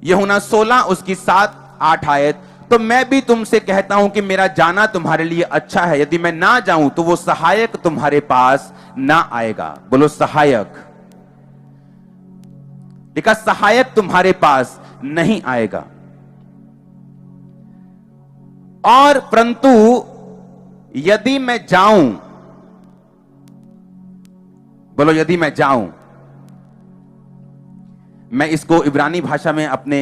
यूहन्ना 16 उसकी 7-8 आयत, तो मैं भी तुमसे कहता हूं कि मेरा जाना तुम्हारे लिए अच्छा है। यदि मैं ना जाऊं तो वो सहायक तुम्हारे पास ना आएगा। बोलो सहायक। देखा, सहायक तुम्हारे पास नहीं आएगा। और परंतु यदि मैं जाऊं, बोलो यदि मैं जाऊं, मैं इसको इब्रानी भाषा में अपने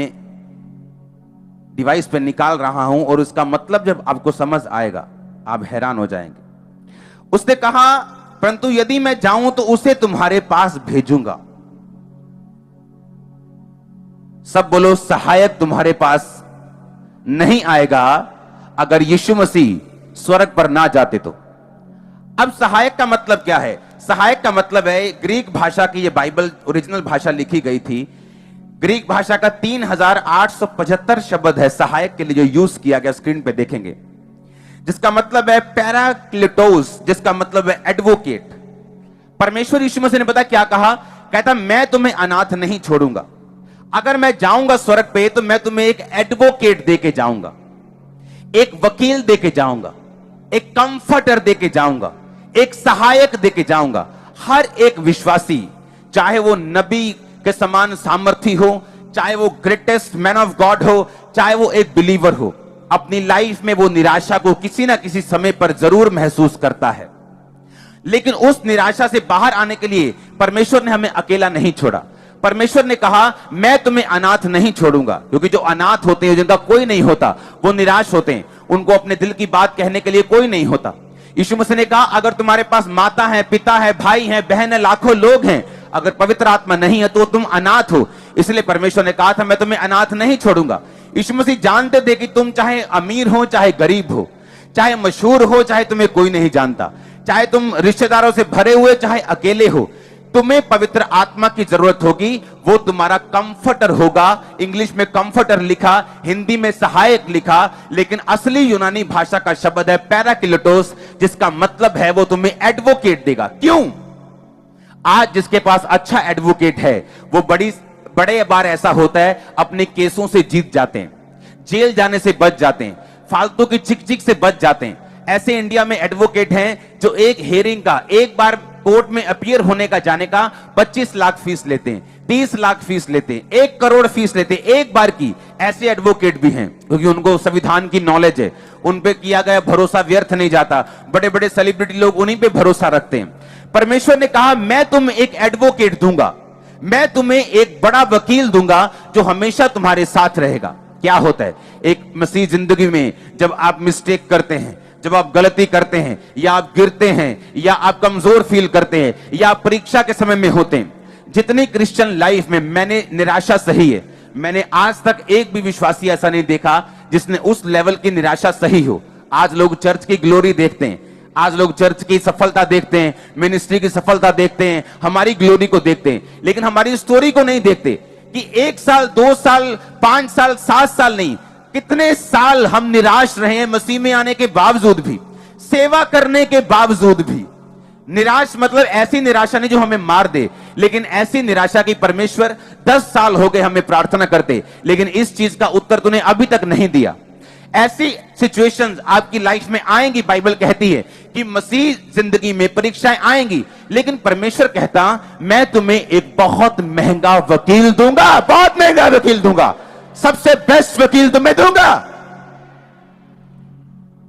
डिवाइस पे निकाल रहा हूं और उसका मतलब जब आपको समझ आएगा आप हैरान हो जाएंगे। उसने कहा परंतु यदि मैं जाऊं तो उसे तुम्हारे पास भेजूंगा। सब बोलो सहायक तुम्हारे पास नहीं आएगा अगर यीशु मसीह स्वर्ग पर ना जाते तो। अब सहायक का मतलब क्या है? सहायक का मतलब है, ग्रीक भाषा की ये बाइबल ओरिजिनल भाषा लिखी गई थी, ग्रीक भाषा का 3875 शब्द है सहायक के लिए जो यूज किया गया, स्क्रीन पे देखेंगे, जिसका मतलब है पैराक्लिटोस, जिसका मतलब है एडवोकेट। परमेश्वर यीशु मसीह ने पता क्या कहा? कहता मैं तुम्हें अनाथ नहीं छोड़ूंगा। अगर मैं जाऊंगा स्वर्ग पे तो मैं तुम्हें एक एडवोकेट देके जाऊंगा, एक वकील देके जाऊंगा, एक कंफर्टर देके जाऊंगा, एक सहायक देके जाऊंगा। हर एक विश्वासी, चाहे वो नबी के समान सामर्थी हो, चाहे वो ग्रेटेस्ट मैन ऑफ गॉड हो, चाहे वो एक बिलीवर हो, अपनी लाइफ में वो निराशा को किसी ना किसी समय पर जरूर महसूस करता है। लेकिन उस निराशा से बाहर आने के लिए परमेश्वर ने हमें अकेला नहीं छोड़ा। परमेश्वर ने कहा मैं तुम्हें अनाथ नहीं छोड़ूंगा, क्योंकि जो अनाथ होते हैं, जिनका कोई नहीं होता, वो निराश होते हैं, उनको अपने दिल की बात कहने के लिए कोई नहीं होता। यीशु मसीह ने कहा अगर तुम्हारे पास माता है, पिता है, भाई है, बहन है, लाखों लोग हैं, अगर पवित्र आत्मा नहीं है तो तुम अनाथ हो। इसलिए परमेश्वर ने कहा था मैं तुम्हें अनाथ नहीं छोड़ूंगा। यीशु मसीह जानते थे कि तुम चाहे अमीर हो चाहे गरीब हो, चाहे मशहूर हो चाहे तुम्हें कोई नहीं जानता, चाहे तुम रिश्तेदारों से भरे हुए चाहे अकेले हो, तुम्हें पवित्र आत्मा की जरूरत होगी। वो तुम्हारा कंफर्टर होगा। इंग्लिश में कंफर्टर लिखा, हिंदी में सहायक लिखा, लेकिन असली यूनानी भाषा का शब्द है पैराक्लिटोस, जिसका मतलब है वो तुम्हें एडवोकेट देगा। क्यों? आज जिसके पास अच्छा एडवोकेट है वो बड़े बार ऐसा होता है अपने केसों से जीत जाते हैं, जेल जाने से बच जाते हैं, फालतू की चिक से बच जाते हैं। ऐसे इंडिया में एडवोकेट हैं जो एक हेयरिंग का, एक बार कोर्ट में अपीयर होने का जाने का 25 लाख फीस लेते हैं, 30 लाख फीस लेते हैं, 1 करोड़ फीस लेते हैं एक बार की। ऐसे एडवोकेट भी हैं क्योंकि उनको संविधान की नॉलेज है, उन पे किया गया भरोसा व्यर्थ नहीं जाता। बड़े बड़े सेलिब्रिटी लोग उन्हीं पे भरोसा रखते हैं। परमेश्वर ने कहा मैं तुम्हें एक एडवोकेट दूंगा, मैं तुम्हें एक बड़ा वकील दूंगा जो हमेशा तुम्हारे साथ रहेगा। क्या होता है एक मसीह जिंदगी में, जब आप मिस्टेक करते हैं, जब आप गलती करते हैं, या आप गिरते हैं, या आप कमजोर फील करते हैं, या आप परीक्षा के समय में होते हैं। जितनी क्रिश्चियन लाइफ में मैंने निराशा सही है, मैंने आज तक एक भी विश्वासी ऐसा नहीं देखा जिसने उस लेवल की निराशा सही हो। आज लोग चर्च की ग्लोरी देखते हैं, आज लोग चर्च की सफलता देखते हैं, मिनिस्ट्री की सफलता देखते हैं, हमारी ग्लोरी को देखते हैं, लेकिन हमारी स्टोरी को नहीं देखते कि 1 साल, 2 साल, 5 साल, 7 साल नहीं, कितने साल हम निराश रहे हैं मसीह में आने के बावजूद भी, सेवा करने के बावजूद भी। निराश मतलब ऐसी निराशा नहीं जो हमें मार दे, लेकिन ऐसी निराशा की परमेश्वर 10 साल हो गए हमें प्रार्थना करते, लेकिन इस चीज का उत्तर तूने अभी तक नहीं दिया। ऐसी सिचुएशंस आपकी लाइफ में आएंगी। बाइबल कहती है कि मसीह जिंदगी में परीक्षाएं आएंगी, लेकिन परमेश्वर कहता मैं तुम्हें एक बहुत महंगा वकील दूंगा, बहुत महंगा वकील दूंगा, सबसे बेस्ट वकील तुम्हें दूंगा।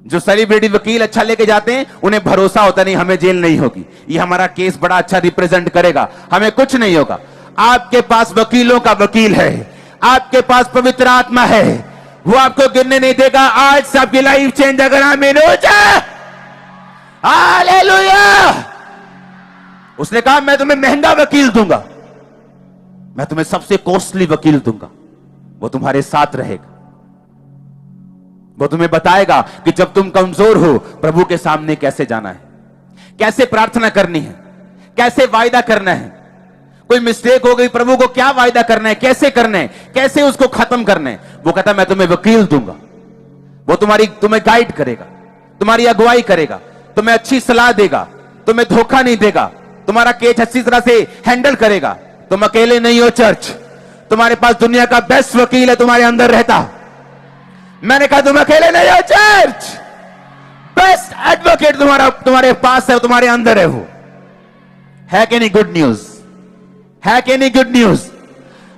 जो सेलिब्रिटी वकील अच्छा लेके जाते हैं उन्हें भरोसा होता नहीं हमें जेल नहीं होगी, ये हमारा केस बड़ा अच्छा रिप्रेजेंट करेगा, हमें कुछ नहीं होगा। आपके पास वकीलों का वकील है, आपके पास पवित्र आत्मा है, वो आपको गिरने नहीं देगा। आज से आपकी लाइफ चेंज अगर आमीन हो जाए, हालेलुया। उसने कहा मैं तुम्हें महंगा वकील दूंगा, मैं तुम्हें सबसे कॉस्टली वकील दूंगा, वो तुम्हारे साथ रहेगा, वो तुम्हें बताएगा कि जब तुम कमजोर हो प्रभु के सामने कैसे जाना है, कैसे प्रार्थना करनी है, कैसे वायदा करना है। कोई मिस्टेक हो गई, प्रभु को क्या वायदा करना है, कैसे करना है, कैसे उसको खत्म करना है। वो कहता मैं तुम्हें वकील दूंगा, वो तुम्हें गाइड करेगा, तुम्हारी अगुवाई करेगा, तुम्हें अच्छी सलाह देगा, तुम्हें धोखा नहीं देगा, तुम्हारा केस अच्छी तरह से हैंडल करेगा। तुम अकेले नहीं हो चर्च, तुम्हारे पास दुनिया का बेस्ट वकील है, तुम्हारे अंदर रहता। मैंने कहा तुम अकेले नहीं हो चर्च, बेस्ट एडवोकेट तुम्हारे पास है, तुम्हारे अंदर है। वो है कि नहीं गुड न्यूज? है कि नहीं गुड न्यूज?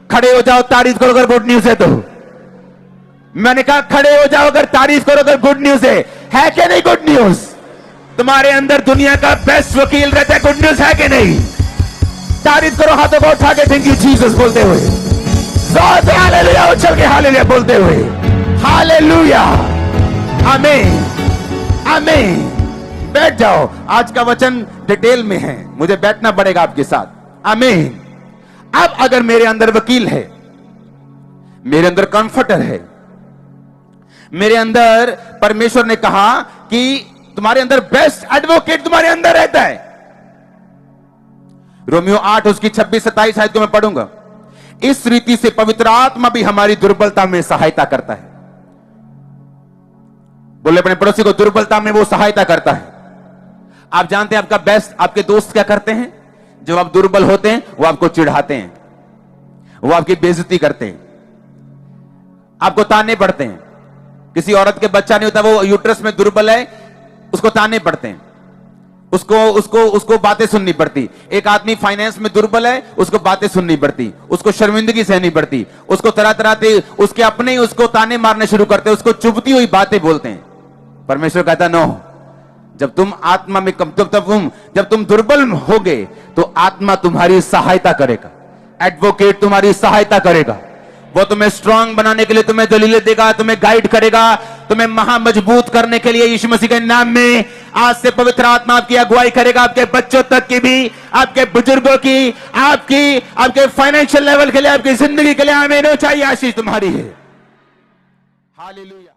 खड़े हो जाओ, तारीफ करो अगर गुड न्यूज है तो। मैंने कहा खड़े हो जाओ अगर तारीफ करो अगर गुड न्यूज है कि नहीं गुड न्यूज? तुम्हारे अंदर दुनिया का बेस्ट वकील रहता है, गुड न्यूज है कि नहीं? तारीफ करो हाथों को उठा के, थैंक यू जीसस बोलते हुए, जोर से हालेलुया उछल के हालेलुया बोलते हुए, हालेलुया, आमीन आमीन। बैठ जाओ, आज का वचन डिटेल में है, मुझे बैठना पड़ेगा आपके साथ। आमीन। अब अगर मेरे अंदर वकील है, मेरे अंदर कंफर्टर है, मेरे अंदर परमेश्वर ने कहा कि तुम्हारे अंदर बेस्ट एडवोकेट तुम्हारे अंदर रहता है। रोमियो 8 उसकी 26-27 आयत को मैं पढ़ूंगा। इस रीति से पवित्र आत्मा भी हमारी दुर्बलता में सहायता करता है। बोले अपने पड़ोसी को, दुर्बलता में वो सहायता करता है। आप जानते हैं आपका बेस्ट, आपके दोस्त क्या करते हैं? जब आप दुर्बल होते हैं वो आपको चिढ़ाते हैं, वो आपकी बेइज्जती करते हैं, आपको ताने पड़ते हैं। किसी औरत के बच्चा नहीं होता, वो यूट्रस में दुर्बल है, उसको ताने पड़ते हैं, उसको बातें सुननी पड़ती। एक आदमी फाइनेंस में दुर्बल है, उसको बातें सुननी पड़ती, उसको शर्मिंदगी सहनी पड़ती, उसको तरह तरह से उसके अपने ही उसको ताने मारने शुरू करते हैं, उसको चुभती हुई बातें बोलते हैं। परमेश्वर कहता नो, जब तुम आत्मा में जब तुम दुर्बल होगे तो आत्मा तुम्हारी सहायता करेगा, एडवोकेट तुम्हारी सहायता करेगा। वो तुम्हें स्ट्रांग बनाने के लिए तुम्हें दलीलें देगा, तुम्हें गाइड करेगा, तुम्हें महामजबूत करने के लिए यीशु मसीह के नाम में आज से पवित्र आत्मा आपकी अगुवाई करेगा, आपके बच्चों तक की भी, आपके बुजुर्गों की, आपके फाइनेंशियल लेवल के लिए, आपकी जिंदगी के लिए। आमीन। चाहिए आशीष तुम्हारी है। हालेलुया।